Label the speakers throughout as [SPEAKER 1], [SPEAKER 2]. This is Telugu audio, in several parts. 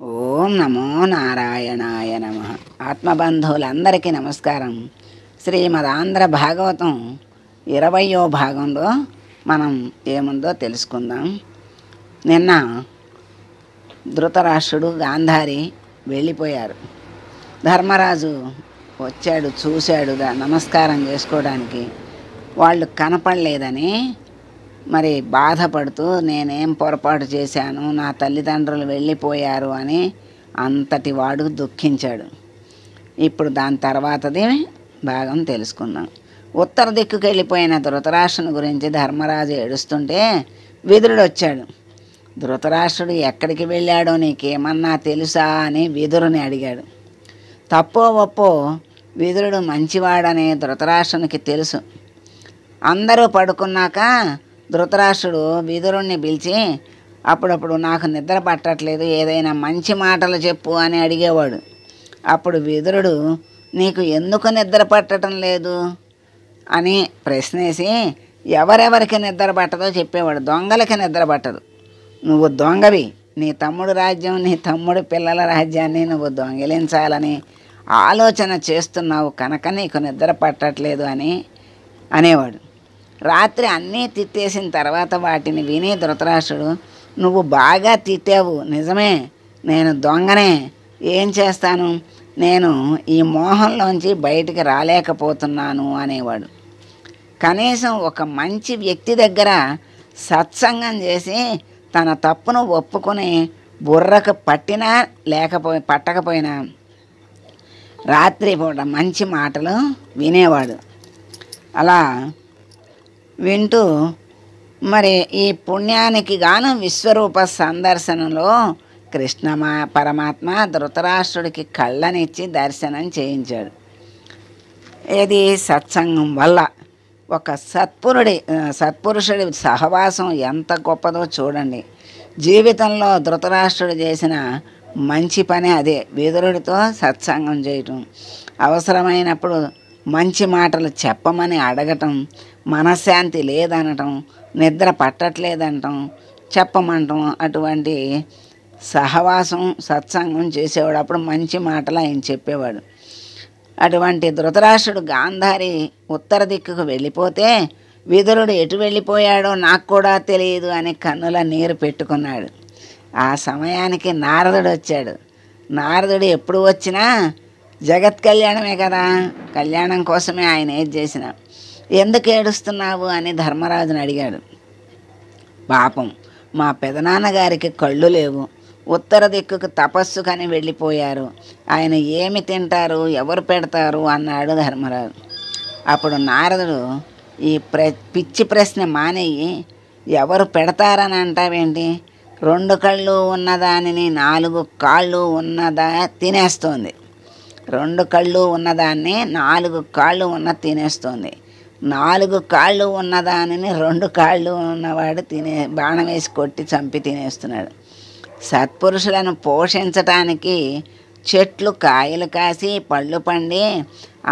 [SPEAKER 1] ఓం నమో నారాయణాయ నమ. ఆత్మబంధువులందరికీ నమస్కారం. శ్రీమదాంధ్ర భాగవతం 20వ భాగంలో మనం ఏముందో తెలుసుకుందాం. నిన్న ధృతరాష్ట్రుడు గాంధారి వెళ్ళిపోయారు. ధర్మరాజు వచ్చాడు, చూశాడు, నమస్కారం చేసుకోవడానికి. వాళ్ళు కనపడలేదని మరి బాధపడుతూ నేనేం పొరపాటు చేశాను, నా తల్లిదండ్రులు వెళ్ళిపోయారు అని అంతటి వాడు దుఃఖించాడు. ఇప్పుడు దాని తర్వాతది భాగం తెలుసుకుందాం. ఉత్తర దిక్కుకు వెళ్ళిపోయిన ధృతరాష్ట్రుని గురించి ధర్మరాజు ఏడుస్తుంటే విదురుడు వచ్చాడు. ధృతరాష్ట్రుడు ఎక్కడికి వెళ్ళాడో నీకేమన్నా తెలుసా అని విదురుని అడిగాడు. తప్పో ఒప్పో విదురుడు మంచివాడని ధృతరాష్ట్రునికి తెలుసు. అందరూ పడుకున్నాక ధృతరాష్ట్రుడు విదురుణ్ణి పిలిచి అప్పుడప్పుడు నాకు నిద్ర పట్టట్లేదు, ఏదైనా మంచి మాటలు చెప్పు అని అడిగేవాడు. అప్పుడు విదురుడు నీకు ఎందుకు నిద్ర పట్టడం లేదు అని ప్రశ్నేసి ఎవరెవరికి నిద్ర పట్టదో చెప్పేవాడు. దొంగలకి నిద్ర పట్టదు, నువ్వు దొంగవి, నీ తమ్ముడు రాజ్యం, నీ తమ్ముడు పిల్లల రాజ్యాన్ని నువ్వు దొంగిలించాలని ఆలోచన చేస్తున్నావు కనుక నీకు నిద్ర పట్టట్లేదు అని అనేవాడు. రాత్రి అన్నీ తిట్టేసిన తర్వాత వాటిని విని ధృతరాష్ట్రుడు నువ్వు బాగా తిట్టావు, నిజమే, నేను దొంగనే, ఏం చేస్తాను, నేను ఈ మోహంలోంచి బయటికి రాలేకపోతున్నాను అనేవాడు. కనీసం ఒక మంచి వ్యక్తి దగ్గర సత్సంగం చేసి తన తప్పును ఒప్పుకొని బుర్రకు పట్టినా పట్టకపోయినా రాత్రిపూట మంచి మాటలు వినేవాడు. అలా వింటూ మరి ఈ పుణ్యానికి గాను విశ్వరూప సందర్శనంలో కృష్ణ పరమాత్మ ధృతరాష్ట్రుడికి కళ్ళనిచ్చి దర్శనం చేయించాడు. ఇది సత్సంగం వల్ల. ఒక సత్పురుషుడి సహవాసం ఎంత గొప్పదో చూడండి. జీవితంలో ధృతరాష్ట్రుడు చేసిన మంచి పని అదే, విదురుడితో సత్సంగం చేయటం, అవసరమైనప్పుడు మంచి మాటలు చెప్పమని అడగటం, మనశ్శాంతి లేదనటం, నిద్ర పట్టట్లేదనటం, చెప్పమంటాం. అటువంటి సహవాసం సత్సంగం చేసేవాడు. అప్పుడు మంచి మాటలు ఆయన చెప్పేవాడు. అటువంటి ధృతరాష్ట్రుడు గాంధారి ఉత్తర దిక్కుకు వెళ్ళిపోతే విదురుడు ఎటు వెళ్ళిపోయాడో నాకు కూడా తెలియదు అని కన్నుల నీరు పెట్టుకున్నాడు. ఆ సమయానికి నారదుడు వచ్చాడు. నారదుడు ఎప్పుడు వచ్చినా జగత్ కళ్యాణమే కదా, కళ్యాణం కోసమే ఆయన ఏది చేసిన. ఎందుకు ఏడుస్తున్నావు అని ధర్మరాజుని అడిగాడు. పాపం మా పెదనాన్నగారికి కళ్ళు లేవు, ఉత్తర దిక్కుకు తపస్సు కని వెళ్ళిపోయారు, ఆయన ఏమి తింటారు, ఎవరు పెడతారు అన్నాడు ధర్మరాజు. అప్పుడు నారదుడు ఈ పిచ్చి ప్రశ్న మానేయి, ఎవరు పెడతారని అంటావేంటి, 2 కళ్ళు ఉన్నదానిని 4 కాళ్ళు ఉన్నదా తినేస్తోంది, 2 కళ్ళు ఉన్నదాన్ని 4 కాళ్ళు ఉన్న తినేస్తోంది, 4 కాళ్ళు ఉన్నదానిని 2 కాళ్ళు ఉన్నవాడు బాణం వేసి కొట్టి చంపి తినేస్తున్నాడు. సత్పురుషులను పోషించటానికి చెట్లు కాయలు కాసి పళ్ళు పండి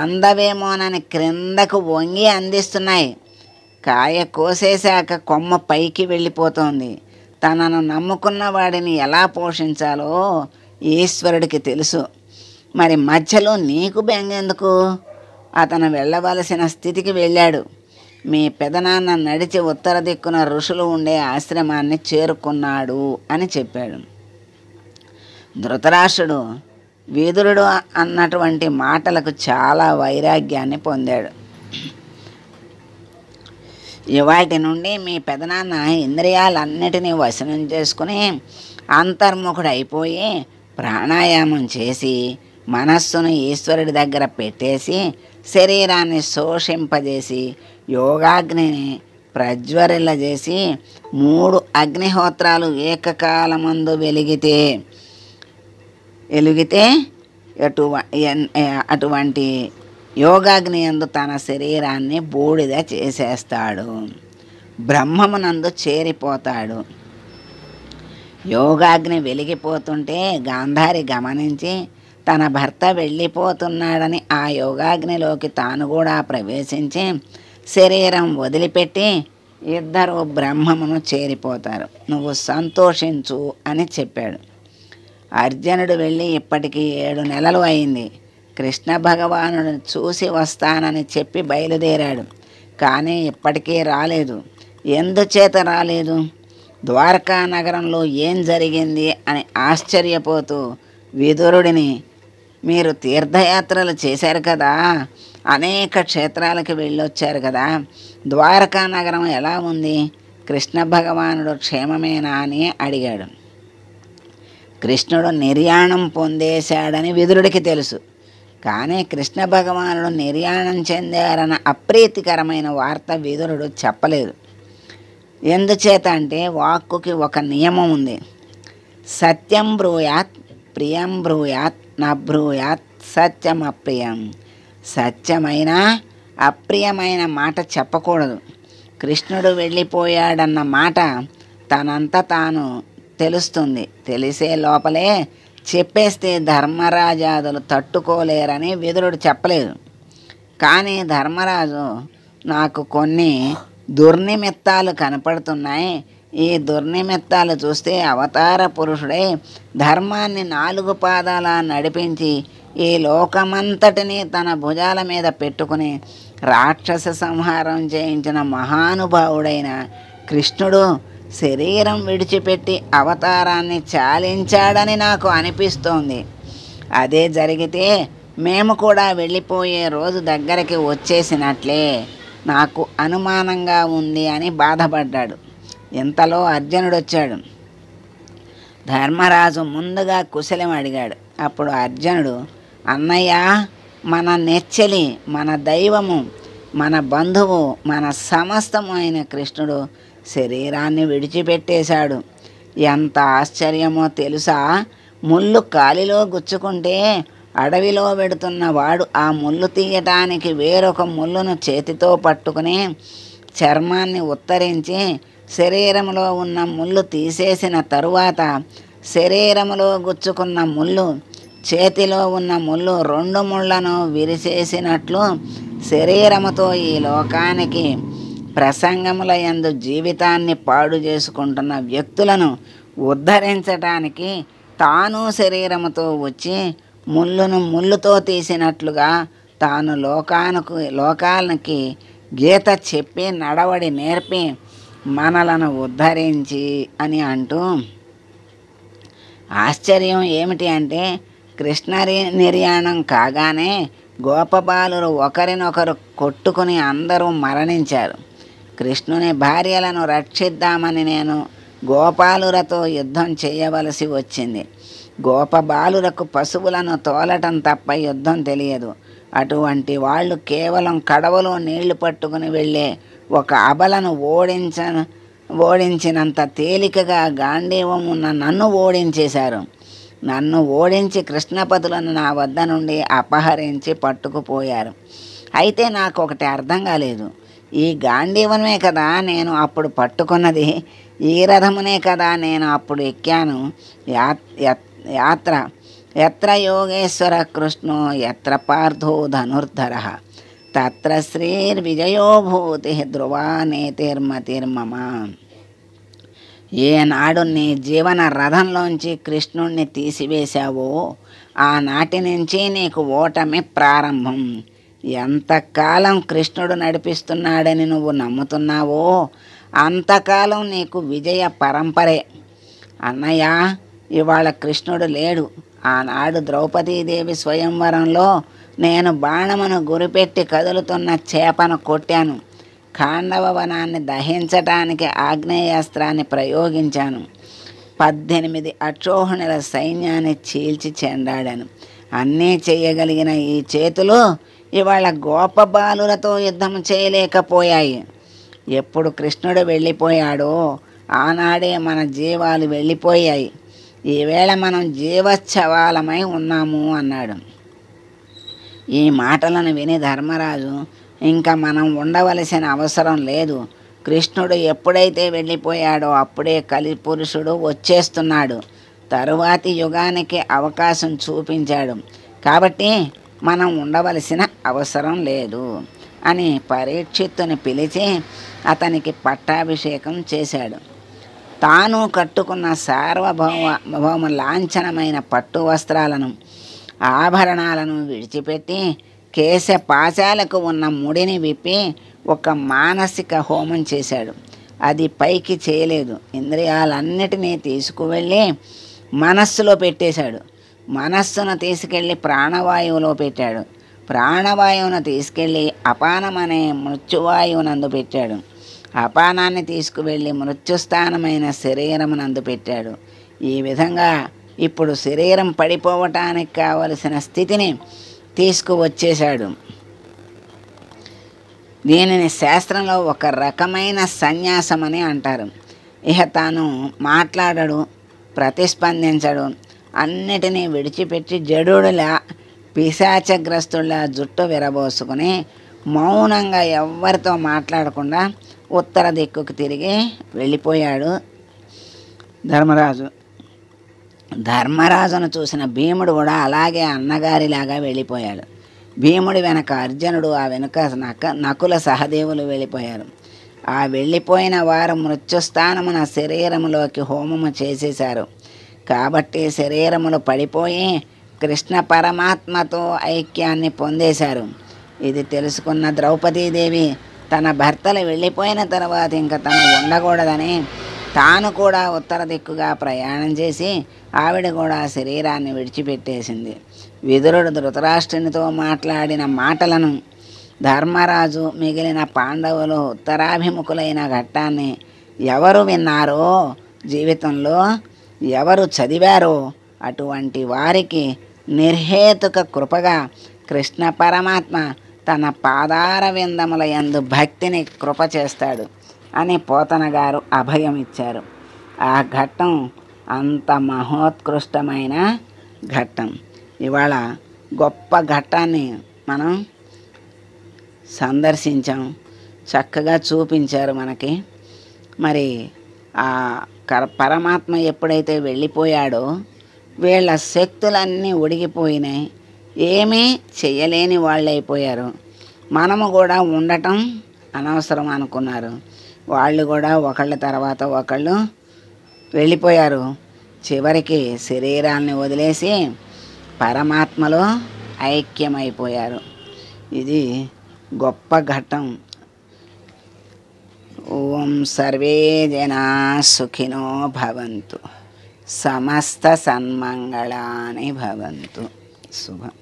[SPEAKER 1] అందవేమోనని క్రిందకు వంగి అందిస్తున్నాయి. కాయ కోసేశాక కొమ్మ పైకి వెళ్ళిపోతోంది. తనను నమ్ముకున్న వాడిని ఎలా పోషించాలో ఈశ్వరుడికి తెలుసు. మరి మధ్యలో నీకు బెంగెందుకు, అతను వెళ్ళవలసిన స్థితికి వెళ్ళాడు. మీ పెదనాన్న నడిచి ఉత్తర దిక్కున ఋషులు ఉండే ఆశ్రమాన్ని చేరుకున్నాడు అని చెప్పాడు. ధృతరాష్ట్రుడు విదురుడు అన్నటువంటి మాటలకు చాలా వైరాగ్యాన్ని పొందాడు. ఇవాటి నుండి మీ పెదనాన్న ఇంద్రియాలన్నిటినీ వశనం చేసుకుని అంతర్ముఖుడు అయిపోయి ప్రాణాయామం చేసి మనస్సును ఈశ్వరుడి దగ్గర పెట్టేసి శరీరాన్ని శోషింపజేసి యోగాగ్నిని ప్రజ్వరిల్లజేసి 3 అగ్నిహోత్రాలు ఏకకాలమందు వెలిగితే అటువంటి యోగాగ్ని యందు తన శరీరాన్ని బూడిద చేసేస్తాడు, బ్రహ్మమునందు చేరిపోతాడు. యోగాగ్ని వెలిగిపోతుంటే గాంధారి గమనించి తన భర్త వెళ్ళిపోతున్నాడని ఆ యోగాగ్నిలోకి తాను కూడా ప్రవేశించి శరీరం వదిలిపెట్టి ఇద్దరు బ్రహ్మమును చేరిపోతారు, నువ్వు సంతోషించు అని చెప్పాడు. అర్జునుడు వెళ్ళి ఇప్పటికి 7 నెలలు అయింది. కృష్ణ భగవానుడిని చూసి వస్తానని చెప్పి బయలుదేరాడు. కానీ ఇప్పటికీ రాలేదు. ఎందుచేత రాలేదు? ద్వారకా నగరంలో ఏం జరిగింది అని ఆశ్చర్యపోతూ విదురుడిని, మీరు తీర్థయాత్రలు చేశారు కదా, అనేక క్షేత్రాలకు వెళ్ళొచ్చారు కదా, ద్వారకా నగరం ఎలా ఉంది? కృష్ణ భగవానుడు క్షేమమేనా అని అడిగాడు. కృష్ణుడు నిర్యాణం పొందేశాడని విదురుడికి తెలుసు. కానీ కృష్ణ భగవానుడు నిర్యాణం చెందారన్న అప్రీతికరమైన వార్త విదురుడు చెప్పలేదు. ఎందుచేత అంటే వాక్కుకి ఒక నియమం ఉంది. సత్యం బ్రూయాత్ ప్రియం బ్రూయాత్ నబ్రూయాత్ సత్యం అప్రియం. సత్యమైన అప్రియమైన మాట చెప్పకూడదు. కృష్ణుడు వెళ్ళిపోయాడన్న మాట తనంత తాను తెలుస్తుంది. తెలిసే లోపలే చెప్పేస్తే ధర్మరాజాదులు తట్టుకోలేరని విదురుడు చెప్పలేదు. కానీ ధర్మరాజు, నాకు కొన్ని దుర్నిమిత్తాలు కనపడుతున్నాయి. ఈ దుర్నిమిత్తాలు చూస్తే అవతార పురుషుడై ధర్మాన్ని 4 పాదాల నడిపించి ఈ లోకమంతటినీ తన భుజాల మీద పెట్టుకుని రాక్షస సంహారం చేయించిన మహానుభావుడైన కృష్ణుడు శరీరం విడిచిపెట్టి అవతారాన్ని చాలించాడని నాకు అనిపిస్తోంది. అదే జరిగితే మేము కూడా వెళ్ళిపోయే రోజు దగ్గరికి వచ్చేసినట్లే నాకు అనుమానంగా ఉంది అని బాధపడ్డాడు. ఇంతలో అర్జునుడు వచ్చాడు. ధర్మరాజు ముందుగా కుశలం అడిగాడు. అప్పుడు అర్జునుడు, అన్నయ్య, మన నెచ్చెలి, మన దైవము, మన బంధువు, మన సమస్తము అయిన కృష్ణుడు శరీరాన్ని విడిచిపెట్టేశాడు. ఎంత ఆశ్చర్యమో తెలుసా? ముళ్ళు కాలిలో గుచ్చుకుంటే అడవిలో పెడుతున్న వాడు ఆ ముళ్ళు తీయటానికి వేరొక ముళ్ళును చేతితో పట్టుకుని చర్మాన్ని ఉత్తరించి శరీరంలో ఉన్న ముళ్ళు తీసేసిన తరువాత శరీరంలో గుచ్చుకున్న ముళ్ళు, చేతిలో ఉన్న ముళ్ళు 2 ముళ్ళను విరిచేసినట్లు శరీరముతో ఈ లోకానికి ప్రసంగముల యందు జీవితాన్ని పాడు చేసుకుంటున్న వ్యక్తులను ఉద్ధరించటానికి తాను శరీరముతో వచ్చి ముళ్ళును ముళ్ళుతో తీసినట్లుగా తాను లోకానికి గీత చెప్పి నడవడి నేర్పి మనలను ఉద్ధరించి అని అంటూ, ఆశ్చర్యం ఏమిటి అంటే కృష్ణ నిర్యాణం కాగానే గోపబాలురు ఒకరినొకరు కొట్టుకుని అందరూ మరణించారు. కృష్ణుని భార్యలను రక్షిద్దామని నేను గోపాలురతో యుద్ధం చేయవలసి వచ్చింది. గోపబాలురకు పశువులను తోలటం తప్ప యుద్ధం తెలియదు. అటువంటి వాళ్ళు కేవలం కడవలో నీళ్లు పట్టుకుని వెళ్ళే ఒక అబలను ఓడించినంత తేలికగా గాంధీవం ఉన్న నన్ను ఓడించేశారు. నన్ను ఓడించి కృష్ణపతులను నా వద్ద నుండి అపహరించి పట్టుకుపోయారు. అయితే నాకు ఒకటి అర్థం కాలేదు. ఈ గాంధీవనమే కదా నేను అప్పుడు పట్టుకున్నది, ఈ రథమునే కదా నేను అప్పుడు ఎక్కాను. ఎత్ర యోగేశ్వర కృష్ణో ఎత్ర పార్థో ధనుర్ధర తత్ర శ్రీర్విజయోభూతి ధ్రువా నేతిర్మతిర్మమ. ఏనాడు నీ జీవన రథంలోంచి కృష్ణుణ్ణి తీసివేశావో ఆనాటి నుంచి నీకు ఓటమి ప్రారంభం. ఎంతకాలం కృష్ణుడు నడిపిస్తున్నాడని నువ్వు నమ్ముతున్నావో అంతకాలం నీకు విజయ పరంపరే. అన్నయ్య, ఇవాళ కృష్ణుడు లేడు. ఆనాడు ద్రౌపదీదేవి స్వయంవరంలో నేను బాణమును గురిపెట్టి కదులుతున్న చేపను కొట్టాను. ఖాండవ వనాన్ని దహించటానికి ఆగ్నేయాస్త్రాన్ని ప్రయోగించాను. 18 అక్షోహిణుల సైన్యాన్ని చీల్చి చెండాడాను. అన్నీ చేయగలిగిన ఈ చేతులు ఇవాళ గోపబాలులతో యుద్ధం చేయలేకపోయాయి. ఎప్పుడు కృష్ణుడు వెళ్ళిపోయాడో ఆనాడే మన జీవాలు వెళ్ళిపోయాయి. ఈవేళ మనం జీవచ్ఛవాలమై ఉన్నాము అన్నాడు. ఈ మాటలను విని ధర్మరాజు, ఇంకా మనం ఉండవలసిన అవసరం లేదు. కృష్ణుడు ఎప్పుడైతే వెళ్ళిపోయాడో అప్పుడే కలిపురుషుడు వచ్చేస్తున్నాడు. తరువాతి యుగానికి అవకాశం చూపించాడు. కాబట్టి మనం ఉండవలసిన అవసరం లేదు అని పరీక్షిత్తుని పిలిచి అతనికి పట్టాభిషేకం చేశాడు. తాను కట్టుకున్న సార్వభౌమ లాంఛనమైన పట్టు వస్త్రాలను ఆభరణాలను విడిచిపెట్టి కేశ పాశాలకు ఉన్న ముడిని విప్పి ఒక మానసిక హోమం చేశాడు. అది పైకి చేయలేదు. ఇంద్రియాలన్నిటినీ తీసుకువెళ్ళి మనస్సులో పెట్టేశాడు. మనస్సును తీసుకెళ్ళి ప్రాణవాయువులో పెట్టాడు. ప్రాణవాయువును తీసుకెళ్ళి అపానం అనే మృత్యువాయువునందు పెట్టాడు. అపానాన్ని తీసుకువెళ్ళి మృత్యుస్థానమైన శరీరమునందు పెట్టాడు. ఈ విధంగా ఇప్పుడు శరీరం పడిపోవటానికి కావలసిన స్థితిని తీసుకువచ్చేశాడు. దీనిని శాస్త్రంలో ఒక రకమైన సన్యాసం అని అంటారు. ఇక తాను మాట్లాడడు, ప్రతిస్పందించడు, అన్నిటినీ విడిచిపెట్టి జడుడులా పిశాచగ్రస్తుల్లా జుట్టు విరబోసుకుని మౌనంగా ఎవ్వరితో మాట్లాడకుండా ఉత్తర దిక్కుకు తిరిగి వెళ్ళిపోయాడు ధర్మరాజు. ధర్మరాజును చూసిన భీముడు కూడా అలాగే అన్నగారిలాగా వెళ్ళిపోయాడు. భీముడి వెనక అర్జునుడు, ఆ వెనుక నకుల సహదేవులు వెళ్ళిపోయారు. ఆ వెళ్ళిపోయిన వారు మృత్యుస్థానమున శరీరములోకి హోమము చేసేశారు. కాబట్టి శరీరములు పడిపోయి కృష్ణ పరమాత్మతో ఐక్యాన్ని పొందేశారు. ఇది తెలుసుకున్న ద్రౌపదీదేవి తన భర్తలు వెళ్ళిపోయిన తర్వాత ఇంకా తను ఉండకూడదని తాను కూడా ఉత్తర దిక్కుగా ప్రయాణం చేసి ఆవిడ కూడా శరీరాన్ని విడిచిపెట్టేసింది. విదురుడు ధృతరాష్ట్రునితో మాట్లాడిన మాటలను ధర్మరాజు మిగిలిన పాండవులు ఉత్తరాభిముఖులైన ఘట్టాన్ని ఎవరు విన్నారో, జీవితంలో ఎవరు చదివారో అటువంటి వారికి నిర్హేతుక కృపగా కృష్ణ పరమాత్మ తన పాదార విందముల యందు భక్తిని కృప చేస్తాడు అని పోతన గారు అభయం ఇచ్చారు. ఆ ఘట్టం అంత మహోత్కృష్టమైన ఘట్టం. ఇవాళ గొప్ప ఘట్టాన్ని మనం సందర్శించాం, చక్కగా చూపించారు మనకి. మరి ఆ పరమాత్మ ఎప్పుడైతే వెళ్ళిపోయాడో వీళ్ళ శక్తులన్నీ ఉడిగిపోయినాయి, ఏమీ చెయ్యలేని వాళ్ళు అయిపోయారు. మనము కూడా ఉండటం అనవసరం అనుకున్నారు. వాళ్ళు కూడా ఒకళ్ళ తర్వాత ఒకళ్ళు వెళ్ళిపోయారు. చివరికి శరీరాన్ని వదిలేసి పరమాత్మలో ఐక్యమైపోయారు. ఇది గొప్ప ఘట్టం. ఓం సర్వే జనా సుఖినో భవంతు, సమస్త సన్మంగళాని భవంతు. శుభం.